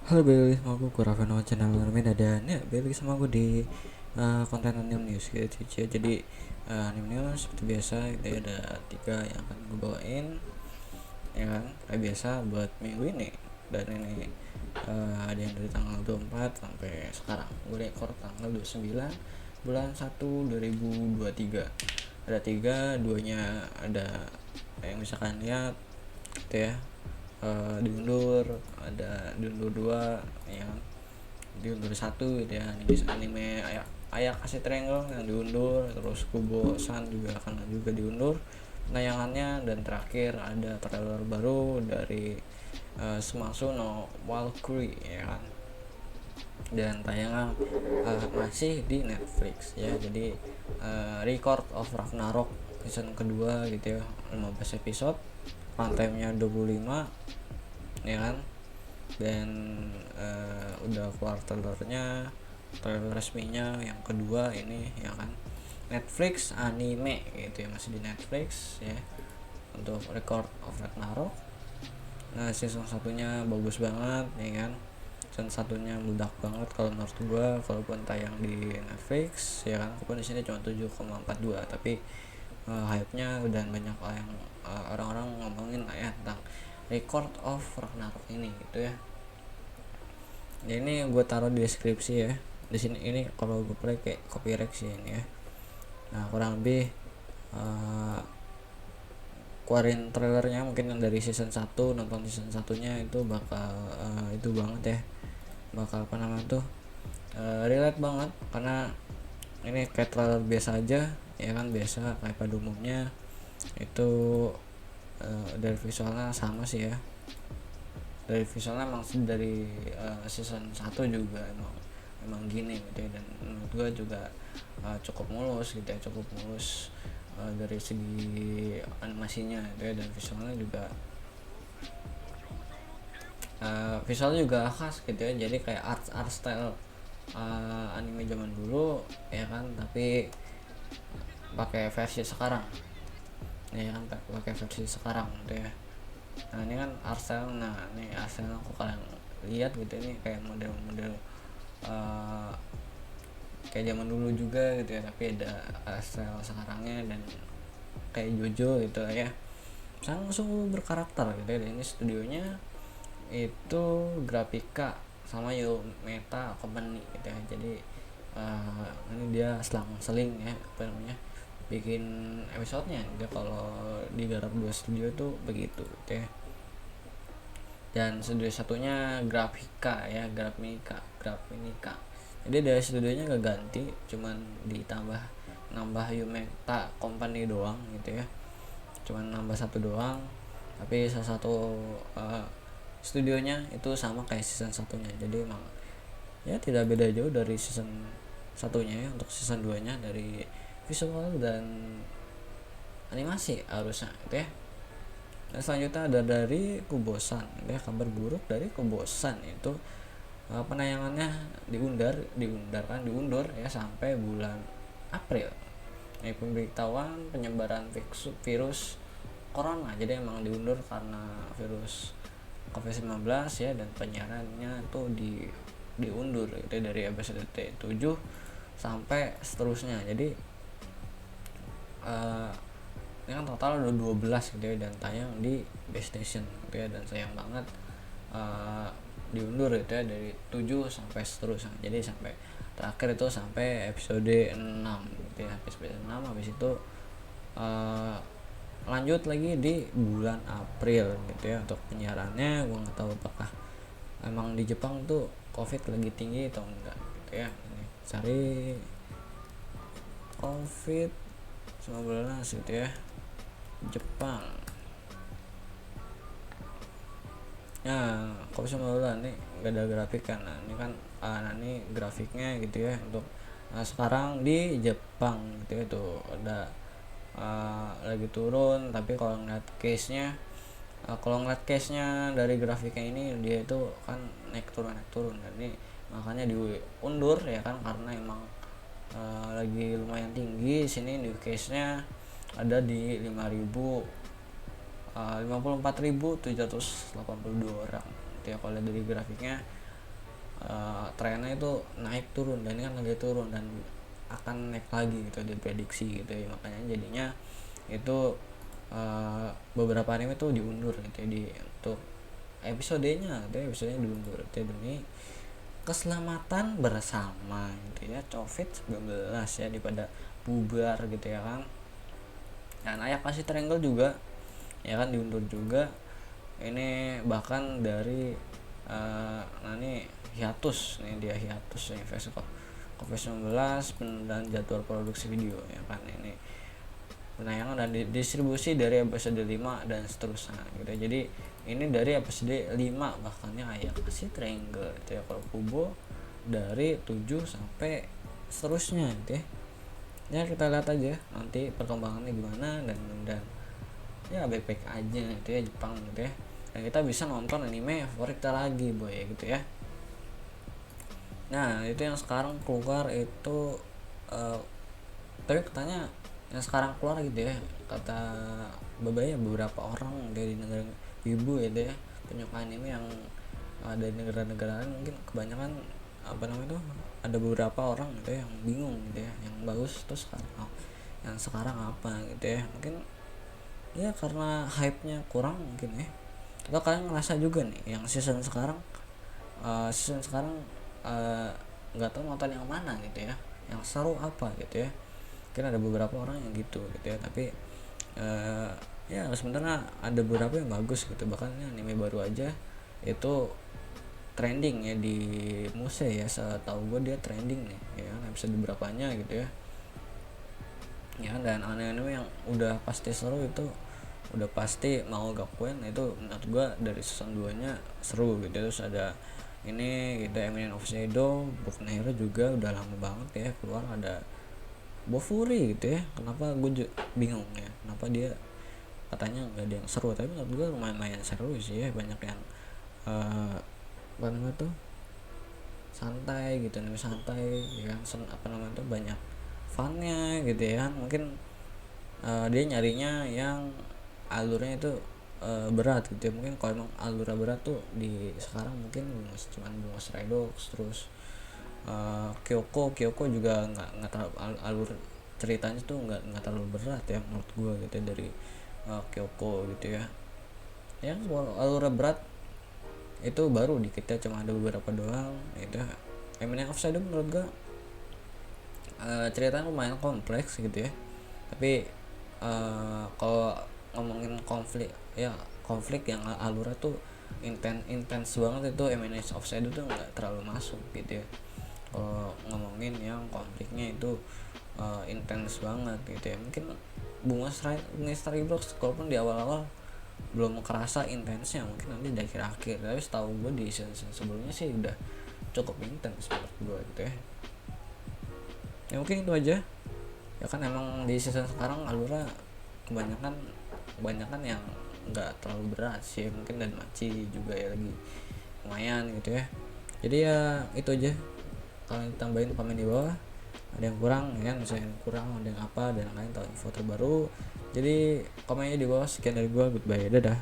Halo, balik lagi sama aku Raven channel Armina. Dan ya balik lagi sama aku di konten Anime News gitu ya. Jadi Anime News seperti biasa gitu ya, ada tiga yang akan gue bawain ya kan, kayak biasa buat minggu ini. Dan ini ada yang dari tanggal 24 sampai sekarang. Gue rekor tanggal 29 bulan 1 2023. Ada tiga, duanya ada yang misalkan lihat gitu ya, diundur, ada diundur dua ya, diundur satu gitu ya, anime ayak ayak Ace Triangle yang diundur, terus Kubo San juga akan juga diundur penayangannya, dan terakhir ada trailer baru dari Smasu no Valkyrie ya kan, dan tayangan masih di Netflix ya. Jadi Record of Ragnarok season kedua gitu ya, 15 episode, runtime-nya 25 ya kan. Dan udah keluar trailer resminya yang kedua ini ya kan, Netflix anime gitu ya, masih di Netflix ya, untuk Record of Ragnarok. Nah, season satunya bagus banget ya kan, season satunya meledak banget kalau menurut gua, kalaupun tayang di Netflix ya kan, walaupun di sini cuma 7,42, tapi hype-nya dan banyak yang orang-orang ngomongin lah ya tentang Record of Ragnarok ini gitu ya. Ya, ini gue taruh di deskripsi ya. Di sini ini kalau gue play kayak copyright sih ini ya. Nah, kurang lebih uh, keluarin trailernya mungkin yang dari season 1, nonton season satunya itu bakal itu banget ya. Bakal apa namanya tuh, relate banget, karena ini kayak trailer biasa aja ya kan, biasa kayak pada umumnya itu. Dari visualnya sama sih ya, dari visualnya emang dari season 1 juga emang gini gitu ya. Dan menurut gue juga cukup mulus gitu ya, cukup mulus dari segi animasinya gitu ya, dan visualnya juga visualnya juga khas gitu ya. Jadi kayak art style anime zaman dulu ya kan, tapi pakai versi sekarang ya kan, pakai versi sekarang gitu ya. Nah, ini kan Arsenal. Nah, ini Arsenal aku kalian lihat gitu, ini kayak model-model uh, kayak zaman dulu juga gitu ya, tapi ada Arsenal sekarangnya, dan kayak Jojo gitu ya, langsung berkarakter gitu ya. Dan ini studionya itu Grafika sama Yo Meta Company gitu ya. Jadi ini dia selang-seling ya, apa namanya, bikin episodenya dia, kalau digarap dua studio tuh begitu gitu ya. Dan studio satunya Grafika ya, Grafika. Jadi dari studionya gak ganti, cuman ditambah nambah Yumeta Company doang gitu ya, cuman nambah satu doang. Tapi salah satu studionya itu sama kayak season satunya, jadi emang ya tidak beda jauh dari season satunya ya. Untuk season 2 nya dari visual dan animasi harusnya gitu ya. Dan selanjutnya ada dari Kubosan ya, kabar buruk dari Kubosan itu penayangannya diundur ya sampai bulan April. Ini pemberitahuan penyebaran virus corona, jadi emang diundur karena virus COVID-19 ya. Dan penyiarannya tuh diundur gitu ya, dari episode 7 sampai seterusnya. Jadi ini kan total udah 12 gitu ya, dan tayang di base station gitu ya. Dan sayang banget diundur gitu ya, dari 7 sampai seterusnya. Jadi sampai terakhir itu sampai episode 6 gitu ya, episode 6. Habis itu lanjut lagi di bulan April gitu ya untuk penyiarannya. Gue nggak tahu apakah emang di Jepang tuh COVID lagi tinggi atau enggak gitu ya. Ini cari COVID 19 gitu ya, Jepang. Nah, COVID-19 nih gak ada grafik kan. Nah, ini kan ini grafiknya gitu ya untuk sekarang di Jepang gitu ya. Tuh ada lagi turun, tapi kalau ngeliat case-nya dari grafiknya ini, dia itu kan naik turun. Dan ini makanya diundur ya kan, karena emang lagi lumayan tinggi. Sini di case-nya ada di 54.782 orang gitu ya, kalau dari grafiknya trennya itu naik turun, dan ini kan lagi turun dan akan naik lagi gitu diprediksi gitu ya. Makanya jadinya itu beberapa anime tuh diundur gitu ya, untuk episodenya gitu ya, episodenya diundur gitu ya, demi keselamatan bersama gitu ya, COVID-19 ya, daripada bubar gitu ya kan. Dan Ayakashi Triangle juga ya kan diundur juga. Ini bahkan dari nah ini hiatus nih, dia hiatus nih COVID-19 penundaan jadwal produksi video ya kan. Ini penayangan dan distribusi dari episode 5 dan seterusnya gitu. Jadi ini dari episode 5 bahkannya Ayakashi Triangle gitu ya. Kalau Kubo dari 7 sampai seterusnya gitu ya. Ya kita lihat aja nanti perkembangannya gimana, dan ya baik-baik aja gitu ya Jepang gitu ya. Dan kita bisa nonton anime favorit kita lagi boy gitu ya. Nah itu yang sekarang keluar itu tapi katanya yang sekarang keluar gitu ya, kata beberapa orang dari negara ibu gitu ya, penyuka anime yang dari negara-negara lain, mungkin kebanyakan apa namanya itu, ada beberapa orang gitu ya yang bingung gitu ya, yang bagus terus yang sekarang apa gitu ya. Mungkin ya karena hype-nya kurang mungkin ya, atau kalian ngerasa juga nih yang season sekarang nggak tahu nonton yang mana gitu ya, yang seru apa gitu ya. Mungkin ada beberapa orang yang gitu ya, tapi ya sebenarnya ada beberapa yang bagus gitu. Bahkan anime baru aja itu trending ya di Muse ya, setahu gue dia trending nih ya, episode berapanya gitu ya. Ya dan anime yang udah pasti seru itu udah pasti mau gakuin itu menurut gue dari season 2 nya seru gitu. Terus ada ini gitu Eminence of Shadow, Boku no Hero juga udah lama banget ya keluar. Ada Bofuri gitu ya, kenapa gue bingung ya kenapa dia katanya nggak ada yang seru, tapi menurut gue lumayan seru sih ya. Banyak yang apa namanya tuh santai gitu, nih santai ya kan, apa namanya tuh banyak funnya gitu ya. Mungkin dia nyarinya yang alurnya itu berat gitu ya. Mungkin kalau emang alurnya berat tuh di sekarang mungkin cuman Bunga Stray Dogs, terus Kyoko juga nggak terlalu alur ceritanya tuh nggak terlalu berat ya menurut gue gitu ya, dari Kyoko gitu ya. Ya alur berat itu baru dikit ya, cuma ada beberapa doang itu. Eminence of Shadow menurut gue ceritanya lumayan kompleks gitu ya, tapi kalau ngomongin konflik yang alurnya tuh intens banget, itu Eminence of Shadow tuh nggak terlalu masuk gitu ya. Kalau ngomongin yang konfliknya itu intens banget gitu ya. Mungkin Bunga Stray Dogs walaupun di awal-awal belum kerasa intensnya, mungkin nanti di akhir-akhir, tapi setahu gue di season sebelumnya sih udah cukup intens menurut gue gitu ya. Ya mungkin itu aja ya kan. Emang di season sekarang alurnya kebanyakan yang nggak terlalu berat sih mungkin, dan Machi juga ya lagi lumayan gitu ya. Jadi ya itu aja, kalian tambahin komen di bawah ada yang kurang ya, misalnya kurang ada yang apa, dan lain tahu info terbaru. Jadi komennya di bawah. Sekian dari gua, goodbye, dadah.